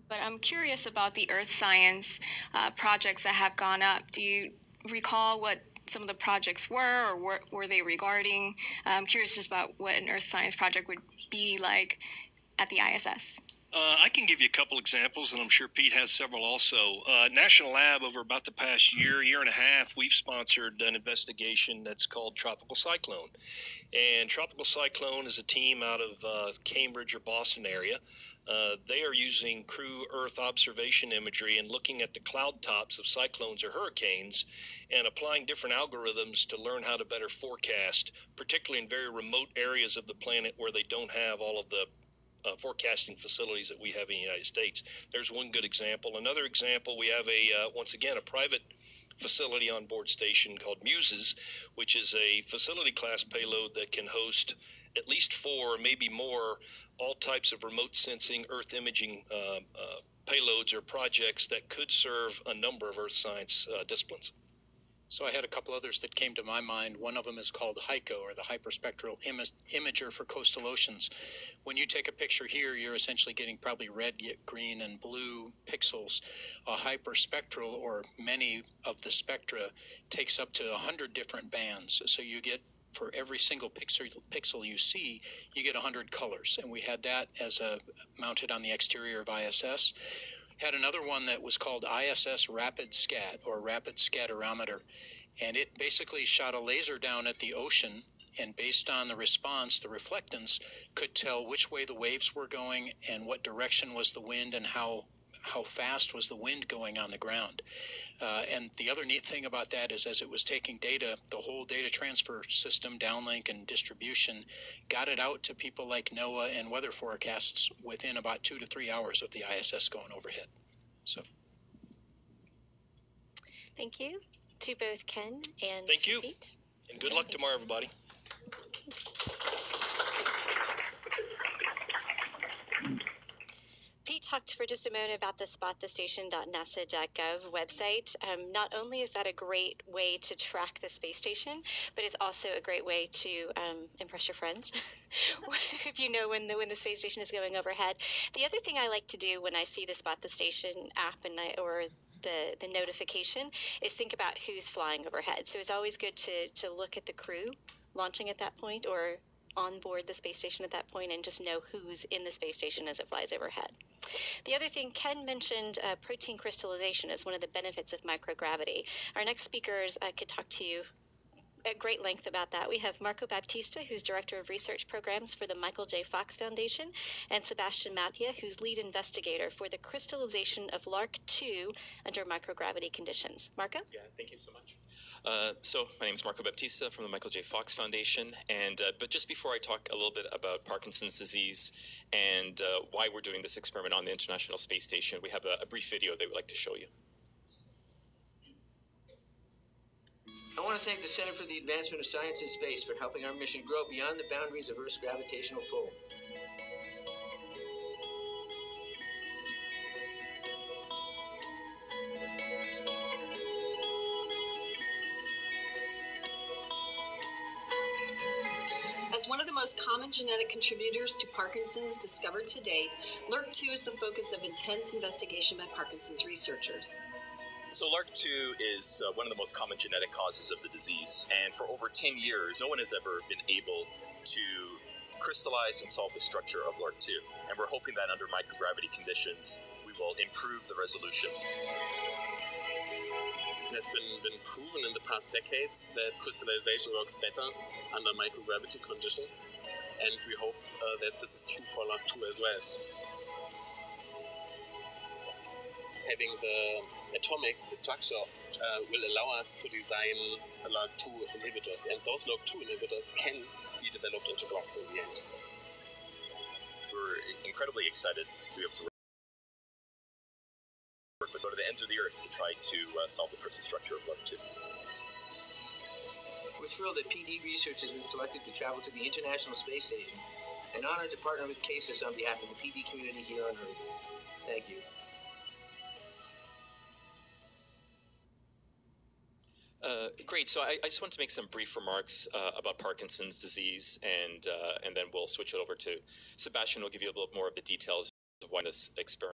But I'm curious about the earth science projects that have gone up. Do you recall what some of the projects were, or were they regarding? I'm curious just about what an earth science project would be like at the ISS. I can give you a couple examples, and I'm sure Pete has several also. National Lab, over about the past year and a half, we've sponsored an investigation that's called Tropical Cyclone. And Tropical Cyclone is a team out of Cambridge or Boston area. They are using crew Earth observation imagery and looking at the cloud tops of cyclones or hurricanes and applying different algorithms to learn how to better forecast, particularly in very remote areas of the planet where they don't have all of the forecasting facilities that we have in the United States. There's one good example. Another example, we have once again, a private facility on board station called Muses, which is a facility class payload that can host at least 4, maybe more, all types of remote sensing Earth imaging payloads or projects that could serve a number of Earth science disciplines. So I had a couple others that came to my mind. One of them is called HICO, or the Hyperspectral Imager for Coastal Oceans. When you take a picture here, you're essentially getting probably red, green, and blue pixels. A hyperspectral, or many of the spectra, takes up to 100 different bands. So you get, for every single pixel you see, you get 100 colors. And we had that as mounted on the exterior of ISS. Had another one that was called ISS Rapid Scat, or Rapid Scatterometer, and it basically shot a laser down at the ocean, and based on the response, the reflectance could tell which way the waves were going and what direction was the wind and how fast was the wind going on the ground. And the other neat thing about that is, as it was taking data, the whole data transfer system, downlink and distribution, got it out to people like NOAA and weather forecasts within about 2 to 3 hours of the ISS going overhead. So, thank you to both Ken and Thank you. Pete. And good luck tomorrow, everybody. Pete talked for just a moment about the spotthestation.nasa.gov website. Not only is that a great way to track the space station, but it's also a great way to impress your friends if you know when the space station is going overhead. The other thing I like to do when I see the Spot the Station app or the notification is think about who's flying overhead. So it's always good to look at the crew launching at that point, or on board the space station at that point, and just know who's in the space station as it flies overhead. The other thing, Ken mentioned protein crystallization as one of the benefits of microgravity. Our next speakers could talk to you at great length about that. We have Marco Baptista, who's Director of Research Programs for the Michael J. Fox Foundation, and Sebastian Mathia, who's Lead Investigator for the crystallization of LARC-2 under microgravity conditions. Marco? Yeah, thank you so much. So my name is Marco Baptista from the Michael J. Fox Foundation, and but just before I talk a little bit about Parkinson's disease and why we're doing this experiment on the International Space Station, we have a brief video they would like to show you. I want to thank the Center for the Advancement of Science in Space for helping our mission grow beyond the boundaries of Earth's gravitational pull. As one of the most common genetic contributors to Parkinson's discovered to date, LRRK2 is the focus of intense investigation by Parkinson's researchers. So LARC-2 is one of the most common genetic causes of the disease, and for over 10 years, no one has ever been able to crystallize and solve the structure of LARC-2, and we're hoping that under microgravity conditions, we will improve the resolution. It has been proven in the past decades that crystallization works better under microgravity conditions, and we hope that this is true for LARC-2 as well. Having the atomic structure will allow us to design LARC-2 inhibitors, and those LARC-2 inhibitors can be developed into drugs in the end. We're incredibly excited to be able to work with one of the ends of the Earth to try to solve the crystal structure of LARC-2. We're thrilled that PD Research has been selected to travel to the International Space Station, and honored to partner with CASIS on behalf of the PD community here on Earth. Thank you. Great. So I just want to make some brief remarks about Parkinson's disease, and then we'll switch it over to Sebastian. Will give you a little more of the details of why this experiment